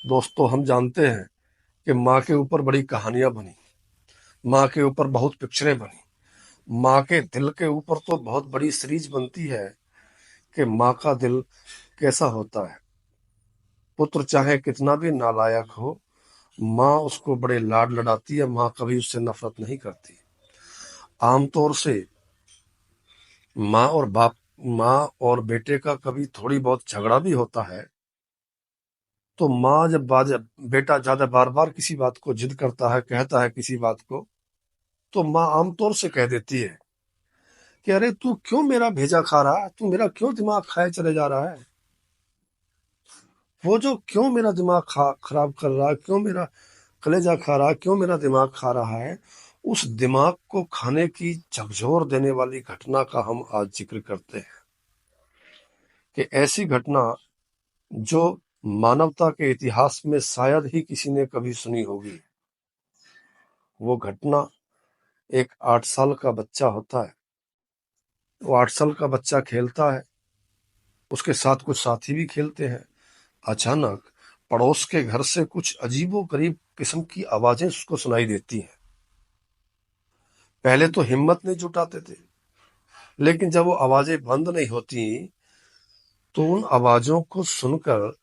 दोस्तों, हम जानते हैं कि माँ के ऊपर बड़ी कहानियां बनी, माँ के ऊपर बहुत पिक्चरें बनी, माँ के दिल के ऊपर तो बहुत बड़ी सीरीज बनती है कि माँ का दिल कैसा होता है। पुत्र चाहे कितना भी नालायक हो, माँ उसको बड़े लाड लड़ाती है, माँ कभी उससे नफरत नहीं करती। आमतौर से माँ और बेटे का कभी थोड़ी बहुत झगड़ा भी होता है, तो माँ जब बेटा ज्यादा बार बार किसी बात को जिद करता है, कहता है किसी बात को, तो माँ आमतौर से कह देती है कि अरे तू क्यों मेरा भेजा खा रहा है, तू मेरा क्यों दिमाग खाए चले जा रहा है। वो जो क्यों मेरा दिमाग खराब कर रहा है, क्यों मेरा कलेजा खा रहा है, क्यों मेरा दिमाग खा रहा है, उस दिमाग को खाने की झकझोर देने वाली घटना का हम आज जिक्र करते हैं कि ऐसी घटना जो मानवता के इतिहास में शायद ही किसी ने कभी सुनी होगी। वो घटना, एक 8 साल का बच्चा होता है। वो 8 साल का बच्चा खेलता है, उसके साथ कुछ साथी भी खेलते हैं। अचानक पड़ोस के घर से कुछ अजीबो गरीब किस्म की आवाजें उसको सुनाई देती हैं। पहले तो हिम्मत नहीं जुटाते थे, लेकिन जब वो आवाजें बंद नहीं होती तो उन आवाजों को सुनकर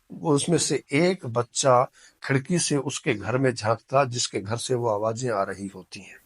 वो उसमें से एक बच्चा खिड़की से उसके घर में झांकता, जिसके घर से वो आवाजें आ रही होती हैं।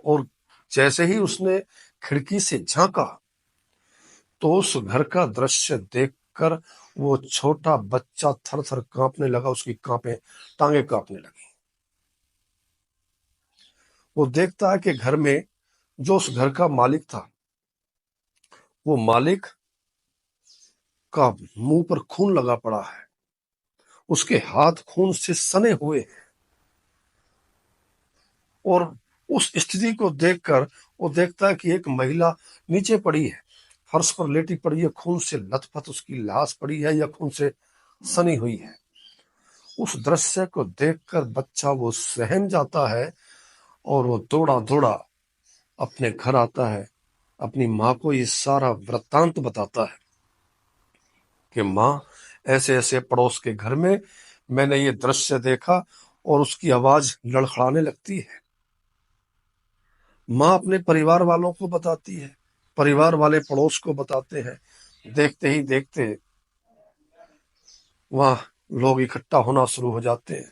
और जैसे ही उसने खिड़की से झांका तो उस घर का दृश्य देखकर वो छोटा बच्चा थर थर कांपने लगा, उसकी टांगे कांपने लगी। वो देखता है कि घर में जो उस घर का मालिक था, वो मालिक का मुंह पर खून लगा पड़ा है, उसके हाथ खून से सने हुए हैं। और उस स्थिति को देखकर वो देखता है कि एक महिला नीचे पड़ी है, फर्श पर लेटी पड़ी है, खून से लथपथ उसकी लाश पड़ी है या खून से सनी हुई है। उस दृश्य को देखकर बच्चा वो सहम जाता है और वो दौड़ा दौड़ा अपने घर आता है, अपनी माँ को ये सारा वृत्तांत बताता है कि माँ, ऐसे ऐसे पड़ोस के घर में मैंने ये दृश्य देखा। और उसकी आवाज लड़खड़ाने लगती है। माँ अपने परिवार वालों को बताती है, परिवार वाले पड़ोस को बताते हैं। देखते ही देखते वहां लोग इकट्ठा होना शुरू हो जाते हैं।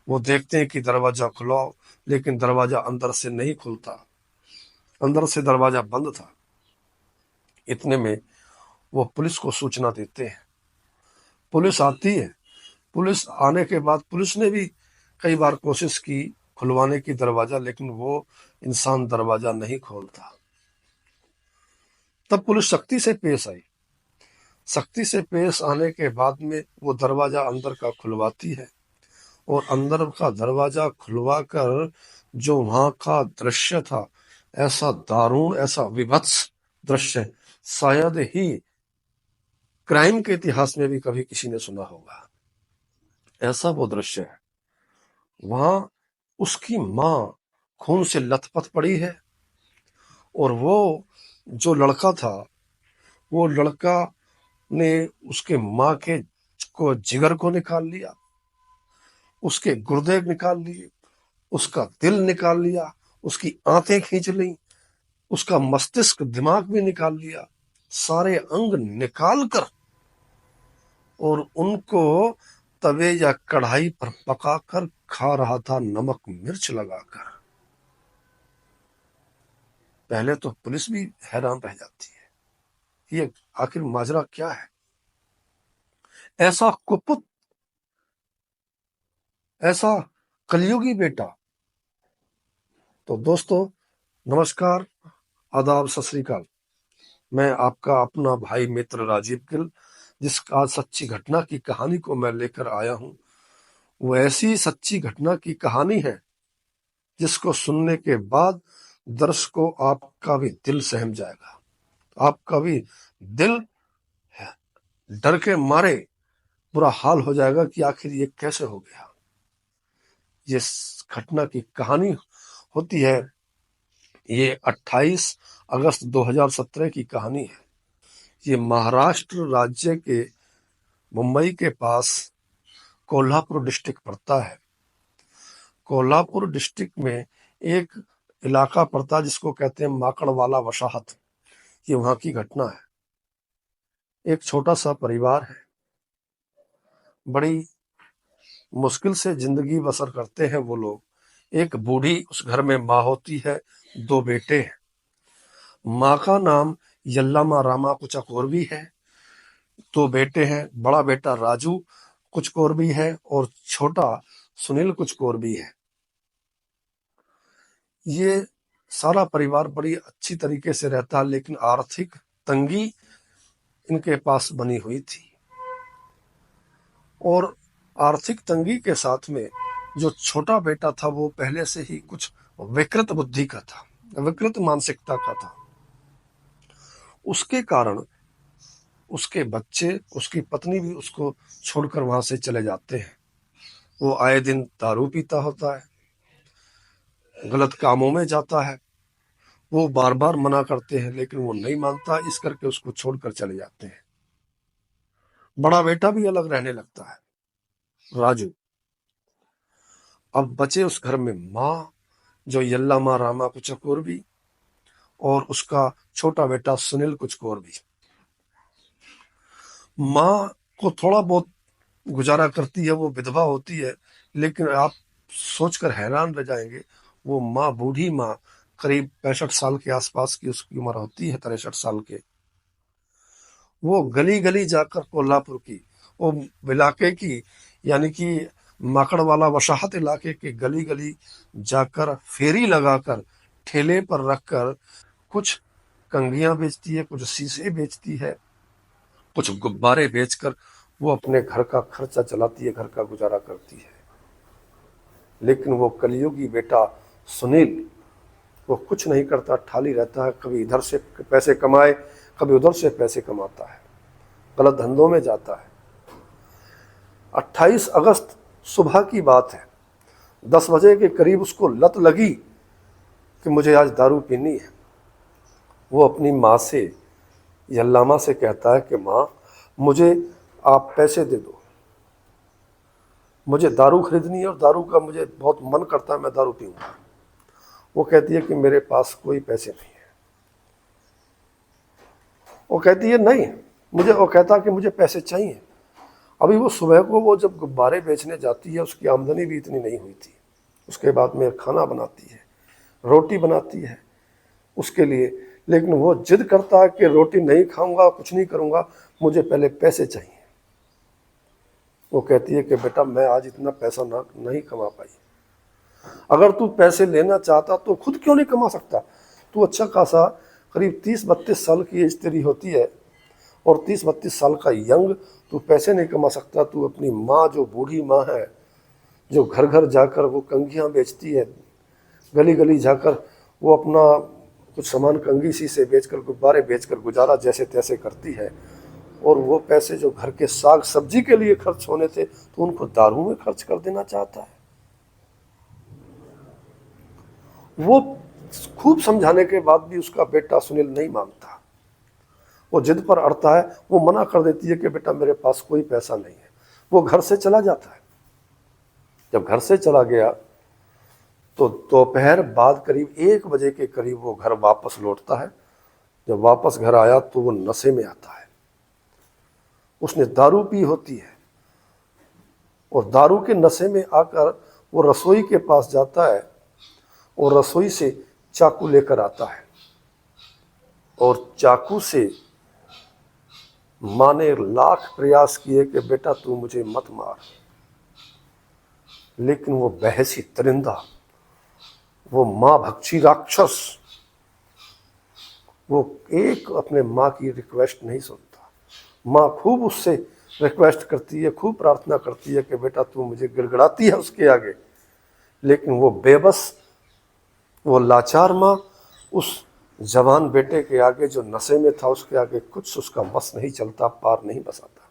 वो देखते हैं कि दरवाजा खुला, लेकिन दरवाजा अंदर से नहीं खुलता, अंदर से दरवाजा बंद था। इतने में वो पुलिस को सूचना देते हैं। पुलिस आती है। पुलिस आने के बाद पुलिस ने भी कई बार कोशिश की खुलवाने की दरवाजा, लेकिन वो इंसान दरवाजा नहीं खोलता। तब पुलिस सख्ती से पेश आई। सख्ती से पेश आने के बाद में वो दरवाजा अंदर का खुलवाती है। और अंदर का दरवाजा खुलवा कर जो वहां का दृश्य था, ऐसा दारुण, ऐसा विभत्स दृश्य शायद ही क्राइम के इतिहास में भी कभी किसी ने सुना होगा। ऐसा वो दृश्य है। वहां उसकी माँ खून से लथपथ पड़ी है, और वो जो लड़का था, वो लड़का ने उसके माँ के जिगर को निकाल लिया, उसके गुर्दे निकाल लिए, उसका दिल निकाल लिया, उसकी आंतें खींच ली, उसका मस्तिष्क दिमाग भी निकाल लिया, सारे अंग निकाल कर और उनको तवे या कढ़ाई पर पकाकर खा रहा था, नमक मिर्च लगाकर। पहले तो पुलिस भी हैरान रह जाती है, ये आखिर माजरा क्या है। ऐसा कुपुत, ऐसा कलयुगी बेटा। तो दोस्तों, नमस्कार, आदाब, सत श्री अकाल। मैं आपका अपना भाई मित्र राजीव गिल, जिस आज सच्ची घटना की कहानी को मैं लेकर आया हूं, वो ऐसी सच्ची घटना की कहानी है जिसको सुनने के बाद दर्शकों आपका भी दिल सहम जाएगा। आपका भी दिल डर के मारे बुरा हाल हो जाएगा कि आखिर ये कैसे हो गया। ये घटना की कहानी होती है, ये 28 अगस्त 2017 की कहानी है। ये महाराष्ट्र राज्य के मुंबई के पास कोल्हापुर डिस्ट्रिक्ट पड़ता है। कोल्हापुर डिस्ट्रिक्ट में एक इलाका पड़ता है जिसको कहते हैं माकड़ वाला वसाहत। ये वहां की घटना है। एक छोटा सा परिवार है, बड़ी मुश्किल से जिंदगी बसर करते हैं वो लोग। एक बूढ़ी उस घर में माँ होती है, दो बेटे हैं। माँ का नाम यल्लामा रामा कुचा कोरवी है। दो बेटे हैं, बड़ा बेटा राजू कुछ कोरवी है और छोटा सुनील कुछ कोरवी है। ये सारा परिवार बड़ी अच्छी तरीके से रहता है, लेकिन आर्थिक तंगी इनके पास बनी हुई थी। और आर्थिक तंगी के साथ में जो छोटा बेटा था वो पहले से ही कुछ विकृत बुद्धि का था, विकृत मानसिकता का था। उसके कारण उसके बच्चे, उसकी पत्नी भी उसको छोड़कर वहां से चले जाते हैं। वो आए दिन दारू पीता होता है, गलत कामों में जाता है। वो बार बार मना करते हैं लेकिन वो नहीं मानता, इस करके उसको छोड़कर चले जाते हैं। बड़ा बेटा भी अलग रहने लगता है, राजू। अब बचे उस घर में माँ, जो यल्लामा रामा कुचकोर भी, और उसका छोटा बेटा सुनील कुचकोर भी। माँ को थोड़ा बहुत गुजारा करती है, वो विधवा होती है, लेकिन आप सोचकर हैरान रह जाएंगे। वो माँ, बूढ़ी माँ, करीब 65 साल के आसपास की उसकी उम्र होती है, 63 साल के। वो गली गली जाकर कोल्हापुर की, वो इलाके की, यानी कि माकड़ वाला वसाहत इलाके के गली गली जाकर फेरी लगाकर ठेले पर रखकर कुछ कंघियां बेचती है, कुछ शीशे बेचती है, कुछ गुब्बारे बेचकर वो अपने घर का खर्चा चलाती है, घर का गुजारा करती है। लेकिन वो कलयुगी बेटा सुनील, वो कुछ नहीं करता, ठाली रहता है। कभी इधर से पैसे कमाए, कभी उधर से पैसे कमाता है, गलत धंधों में जाता है। 28 अगस्त सुबह की बात है, 10 बजे के करीब उसको लत लगी कि मुझे आज दारू पीनी है। वो अपनी माँ से, यल्लामा से कहता है कि माँ, मुझे आप पैसे दे दो, मुझे दारू खरीदनी है और दारू का मुझे बहुत मन करता है, मैं दारू पीऊंगा। वो कहती है कि मेरे पास कोई पैसे नहीं है। वो कहती है नहीं, मुझे, वो कहता कि मुझे पैसे चाहिए। अभी वो सुबह को वो जब गुब्बारे बेचने जाती है, उसकी आमदनी भी इतनी नहीं हुई थी। उसके बाद में खाना बनाती है, रोटी बनाती है उसके लिए, लेकिन वो जिद करता है कि रोटी नहीं खाऊंगा, कुछ नहीं करूंगा, मुझे पहले पैसे चाहिए। वो कहती है कि बेटा, मैं आज इतना पैसा नहीं कमा पाई। अगर तू पैसे लेना चाहता तो खुद क्यों नहीं कमा सकता? तू अच्छा खासा करीब 30-32 साल की एज तेरी होती है, और 30-32 साल का यंग, तू पैसे नहीं कमा सकता? तू अपनी माँ, जो बूढ़ी माँ है, जो घर घर जाकर वो कंघियाँ बेचती है, गली गली जाकर वो अपना कुछ सामान कंघी सी से बेचकर, गुब्बारे बेचकर गुजारा जैसे तैसे करती है, और वो पैसे जो घर के साग सब्जी के लिए खर्च होने थे तो उनको दारू में खर्च कर देना चाहता है। वो खूब समझाने के बाद भी उसका बेटा सुनील नहीं मानता। वो जिद पर अड़ता है, वो मना कर देती है कि बेटा मेरे पास कोई पैसा नहीं है। वो घर से चला जाता है। जब घर से चला गया तो दोपहर बाद करीब 1 बजे के करीब वो घर वापस लौटता है। जब वापस घर आया तो वो नशे में आता है। उसने दारू पी होती है, और दारू के नशे में आकर वो रसोई के पास जाता है और रसोई से चाकू लेकर आता है, और चाकू से माँ ने लाख प्रयास किए कि बेटा तू मुझे मत मार, लेकिन वो बहसी तरिंदा, वो माँ भक्षी राक्षस, वो एक अपने माँ की रिक्वेस्ट नहीं सुनता। माँ खूब उससे रिक्वेस्ट करती है, खूब प्रार्थना करती है कि बेटा तू मुझे, गिड़गिड़ाती है उसके आगे, लेकिन वो बेबस, वो लाचार माँ उस जवान बेटे के आगे, जो नशे में था, उसके आगे कुछ उसका बस नहीं चलता, पार नहीं बसाता।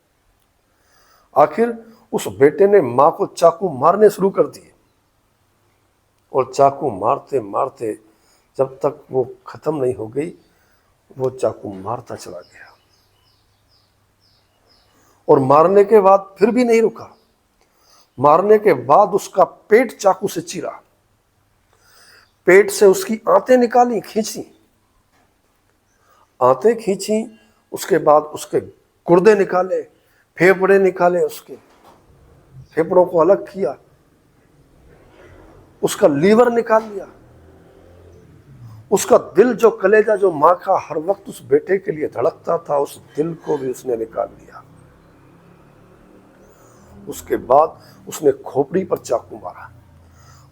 आखिर उस बेटे ने माँ को चाकू मारने शुरू कर दिए, और चाकू मारते मारते जब तक वो खत्म नहीं हो गई, वो चाकू मारता चला गया। और मारने के बाद फिर भी नहीं रुका। मारने के बाद उसका पेट चाकू से चीरा, पेट से उसकी आंतें निकाली, खींची, आंतें खींची। उसके बाद उसके गुर्दे निकाले, फेफड़े निकाले, उसके फेफड़ों को अलग किया, उसका लीवर निकाल लिया, उसका दिल, जो कलेजा, जो माँ का हर वक्त उस बेटे के लिए धड़कता था, उस दिल को भी उसने निकाल लिया। उसके बाद उसने खोपड़ी पर चाकू मारा,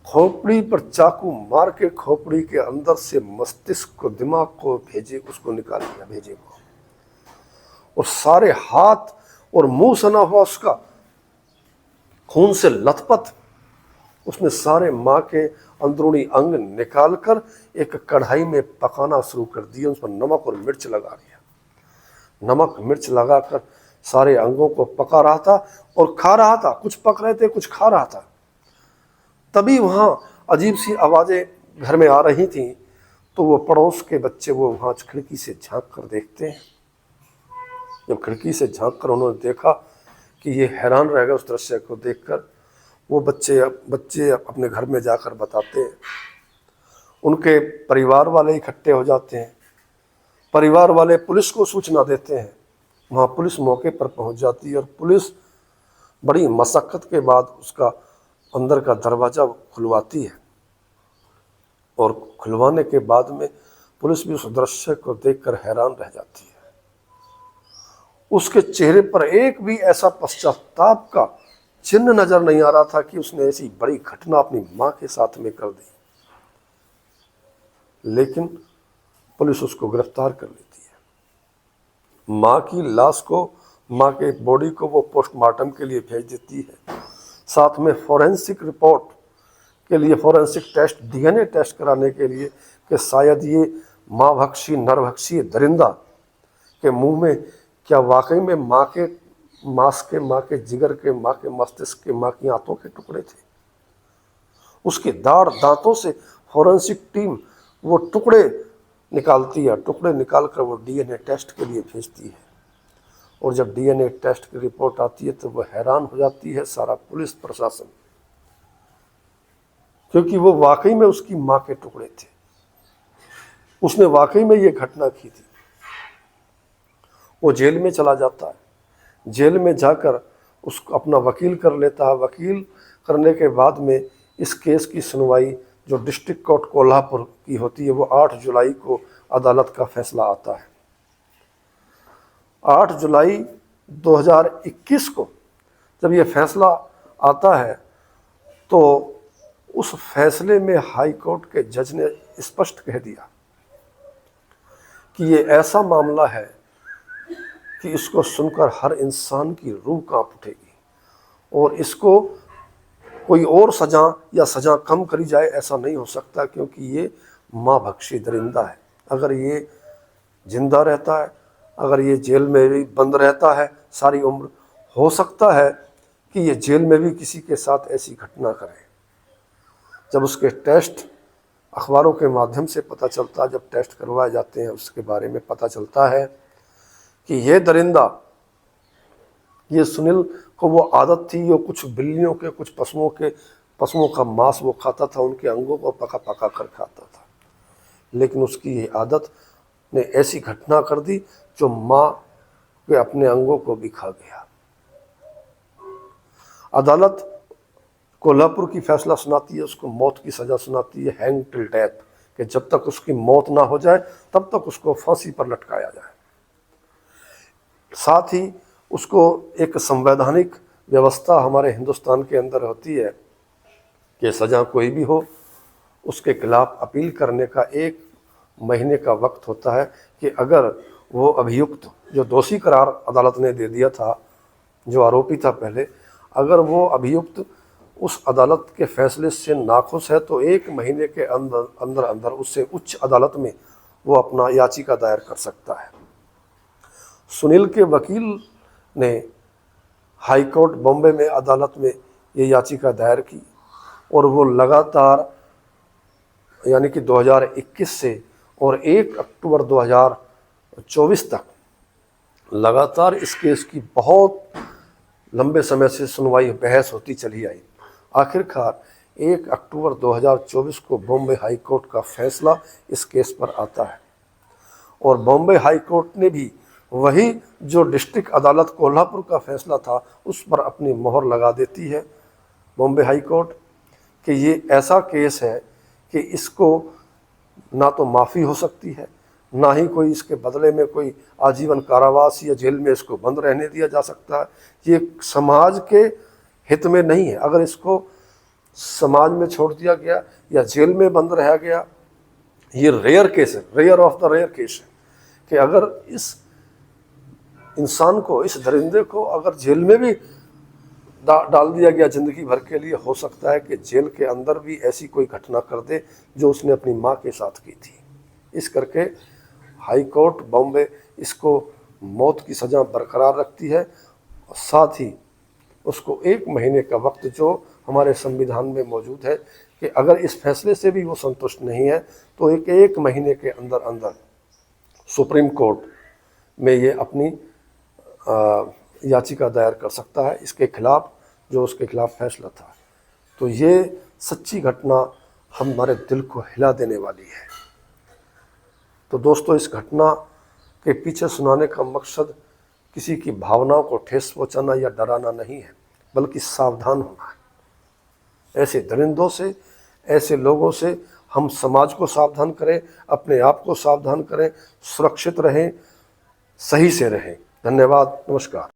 खोपड़ी पर चाकू मार के खोपड़ी के अंदर से मस्तिष्क को, दिमाग को, भेजे उसको निकाल लिया, भेजे को, और सारे हाथ और मुंह सना हुआ उसका खून से लथपथ उसने सारे माँ के अंदरूनी अंग निकालकर एक कढ़ाई में पकाना शुरू कर दिया। उस पर नमक और मिर्च लगा दिया, नमक मिर्च लगाकर सारे अंगों को पका रहा था और खा रहा था। कुछ पक रहे थे, कुछ खा रहा था। तभी वहाँ अजीब सी आवाज़ें घर में आ रही थी, तो वो पड़ोस के बच्चे वो वहाँ खिड़की से झांक कर देखते हैं। जब खिड़की से झांक कर उन्होंने देखा कि ये हैरान रह गए उस दृश्य को देखकर। वो बच्चे अपने घर में जाकर बताते हैं, उनके परिवार वाले इकट्ठे हो जाते हैं, परिवार वाले पुलिस को सूचना देते हैं। वहाँ पुलिस मौके पर पहुँच जाती है और पुलिस बड़ी मशक्क़त के बाद उसका अंदर का दरवाज़ा खुलवाती है, और खुलवाने के बाद में पुलिस भी उस दृश्य को देखकर हैरान रह जाती है। उसके चेहरे पर एक भी ऐसा पश्चाताप का चिन्ह नजर नहीं आ रहा था कि उसने ऐसी बड़ी घटना अपनी मां के साथ में कर दी। लेकिन पुलिस उसको गिरफ्तार कर लेती है। मां की लाश को, मां के बॉडी को वो पोस्टमार्टम के लिए भेज देती है, साथ में फॉरेंसिक रिपोर्ट के लिए, फॉरेंसिक टेस्ट, डीएनए टेस्ट कराने के लिए कि शायद ये माँ भक्षी, नरभक्षी दरिंदा के मुंह में क्या वाकई में माँ के मांस के, माँ के जिगर के, माँ के मस्तिष्क के, माँ की आंतों के टुकड़े थे। उसके दाढ़ दांतों से फॉरेंसिक टीम वो टुकड़े निकालती है, टुकड़े निकालकर वो डीएनए टेस्ट के लिए भेजती है। और जब डीएनए टेस्ट की रिपोर्ट आती है तो वह हैरान हो जाती है सारा पुलिस प्रशासन, क्योंकि वो वाकई में उसकी माँ के टुकड़े थे, उसने वाकई में ये घटना की थी। वो जेल में चला जाता है, जेल में जाकर उसको अपना वकील कर लेता है। वकील करने के बाद में इस केस की सुनवाई जो डिस्ट्रिक्ट कोर्ट कोल्हापुर की होती है, वो 8 जुलाई को अदालत का फैसला आता है। 8 जुलाई 2021 को जब ये फैसला आता है तो उस फैसले में हाई कोर्ट के जज ने स्पष्ट कह दिया कि ये ऐसा मामला है कि इसको सुनकर हर इंसान की रूह कांप उठेगी, और इसको कोई और सजा या सजा कम करी जाए ऐसा नहीं हो सकता, क्योंकि ये माँ भक्षी दरिंदा है। अगर ये जिंदा रहता है, अगर ये जेल में भी बंद रहता है सारी उम्र, हो सकता है कि ये जेल में भी किसी के साथ ऐसी घटना करे। जब उसके टेस्ट अखबारों के माध्यम से पता चलता, जब टेस्ट करवाए जाते हैं उसके बारे में पता चलता है कि ये दरिंदा, ये सुनील को वो आदत थी, वो कुछ बिल्लियों के, कुछ पशुओं का मांस वो खाता था, उनके अंगों को पका पका कर खाता था। लेकिन उसकी ये आदत ने ऐसी घटना कर दी जो माँ के अपने अंगों को भी खा गया। अदालत कोल्हापुर की फैसला सुनाती है, उसको मौत की सज़ा सुनाती है, हैंग टिल डेथ, कि जब तक उसकी मौत ना हो जाए तब तक उसको फांसी पर लटकाया जाए। साथ ही उसको एक संवैधानिक व्यवस्था हमारे हिंदुस्तान के अंदर होती है कि सज़ा कोई भी हो, उसके खिलाफ अपील करने का 1 महीने का वक्त होता है कि अगर वो अभियुक्त, जो दोषी करार अदालत ने दे दिया था, जो आरोपी था पहले, अगर वो अभियुक्त उस अदालत के फैसले से नाखुश है तो 1 महीने के अंदर अंदर उससे उच्च अदालत में वो अपना याचिका दायर कर सकता है। सुनील के वकील ने हाई कोर्ट बॉम्बे में अदालत में ये याचिका दायर की, और वो लगातार, यानी कि 2021 से और 1 अक्टूबर 2024 तक लगातार इस केस की बहुत लंबे समय से सुनवाई बहस होती चली आई। आखिरकार 1 अक्टूबर 2024 को बॉम्बे हाई कोर्ट का फैसला इस केस पर आता है और बॉम्बे हाई कोर्ट ने भी वही जो डिस्ट्रिक्ट अदालत कोल्हापुर का फैसला था उस पर अपनी मोहर लगा देती है बॉम्बे हाई कोर्ट कि ये ऐसा केस है कि इसको ना तो माफ़ी हो सकती है, ना ही कोई इसके बदले में कोई आजीवन कारावास या जेल में इसको बंद रहने दिया जा सकता है। ये समाज के हित में नहीं है। अगर इसको समाज में छोड़ दिया गया या जेल में बंद रह गया, ये रेयर केस है, rare of the rare case है कि अगर इस इंसान को, इस दरिंदे को अगर जेल में भी डाल दिया गया जिंदगी भर के लिए, हो सकता है कि जेल के अंदर भी ऐसी कोई घटना कर दे जो उसने अपनी माँ के साथ की थी। इस करके हाई कोर्ट बॉम्बे इसको मौत की सज़ा बरकरार रखती है और साथ ही उसको 1 महीने का वक्त जो हमारे संविधान में मौजूद है कि अगर इस फैसले से भी वो संतुष्ट नहीं है तो एक महीने के अंदर अंदर सुप्रीम कोर्ट में ये अपनी याचिका दायर कर सकता है इसके खिलाफ, जो उसके खिलाफ फैसला था। तो ये सच्ची घटना हमारे दिल को हिला देने वाली है। तो दोस्तों, इस घटना के पीछे सुनाने का मकसद किसी की भावनाओं को ठेस पहुंचाना या डराना नहीं है, बल्कि सावधान होना है। ऐसे दरिंदों से, ऐसे लोगों से हम समाज को सावधान करें, अपने आप को सावधान करें, सुरक्षित रहें, सही से रहें। धन्यवाद, नमस्कार।